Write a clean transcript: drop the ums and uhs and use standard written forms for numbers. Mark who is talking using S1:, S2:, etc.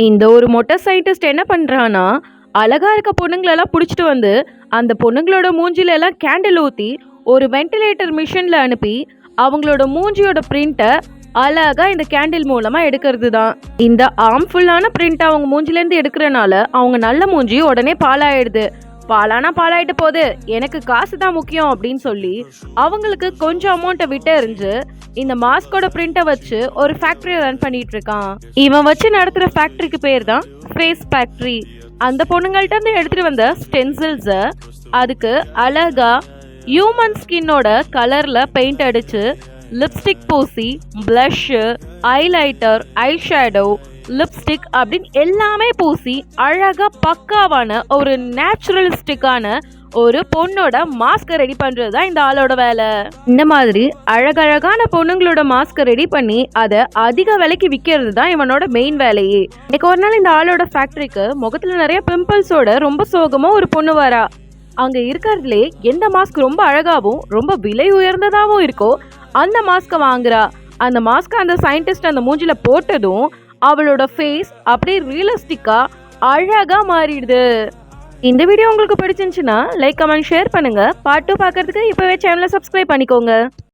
S1: இந்த ஒரு மொட்டை சயின்டிஸ்ட் என்ன பண்றான்னா, அழகா இருக்க பொண்ணுங்களெல்லாம் புடிச்சிட்டு வந்து, அந்த பொண்ணுங்களோட மூஞ்சில எல்லாம் கேண்டில் ஊத்தி, ஒரு வென்டிலேட்டர் மிஷின்ல அனுப்பி, அவங்களோட மூஞ்சியோட பிரிண்ட்ட அழகா இந்த கேண்டில் மூலமா எடுக்கிறது தான். இந்த ஹார்ம்ஃபுல்லான பிரிண்ட் அவங்க மூஞ்சிலேருந்து எடுக்கிறனால, அவங்க நல்ல மூஞ்சி உடனே பாழாயிடுது. பாலானா பாலாயிட்டு போகுது, எனக்கு காசு தான் முக்கியம் அப்படின்னு சொல்லி, அவங்களுக்கு கொஞ்சம் அமௌண்ட்டை விட்டு எறிஞ்சு, இந்த மாஸ்கோட பிரிண்ட்டை வச்சு ஒரு ஃபேக்டரியை ரன் பண்ணிட்டு இருக்கான். இவன் வச்சு நடத்துற ஃபேக்டரிக்கு பேர் தான் ஃபேஸ் ஃபேக்டரி. அந்த பொண்ணுங்கள்ட்ட இருந்து எடுத்துட்டு வந்த ஸ்டென்சில்ஸை அதுக்கு அழகா ஹியூமன் ஸ்கின்னோட கலர்ல பெயிண்ட் அடிச்சு லிப்ஸ்டிக் பூசி பிளஷ்ஷு, ஐலைட்டர், ஐ ஷேடோ, லிப்ஸ்டிக் அப்படின்னு எல்லாமே பூசி அழகா பக்காவான ஒரு நேச்சுரலிஸ்டிக்கான ஒரு பொண்ணோட மாஸ்கை ரெடி பண்றது தான் இந்த ஆளோட வேலை. இந்த மாதிரி அழகழகான பொண்ணுங்களோட மாஸ்கை ரெடி பண்ணி அதை அதிக விலைக்கு விற்கிறது தான் இவனோட மெயின் வேலையே. இன்னைக்கு ஒரு நாள் இந்த ஆளோட ஃபேக்டரிக்கு முகத்துல நிறைய பிம்பிள்ஸோட ரொம்ப சோகமா ஒரு பொண்ணு வரா. அங்க இருக்கிறதுலே எந்த மாஸ்க் ரொம்ப அழகாவும் ரொம்ப விலை உயர்ந்ததாகவும் இருக்கோ அந்த மாஸ்கை வாங்குறா. அந்த மாஸ்க் அந்த சயின்டிஸ்ட் அந்த மூஞ்சில போட்டதும் அவளோட ஃபேஸ் அப்படியே ரியலிஸ்டிக்கா அழகா மாறிடுது. இந்த வீடியோ உங்களுக்கு பிடிச்சிருந்துச்சுன்னா லைக், கமெண்ட், ஷேர் பண்ணுங்க. பார்ட் 2 பார்க்கறதுக்கு இப்பவே சேனலை சப்ஸ்கிரைப் பண்ணிக்கோங்க.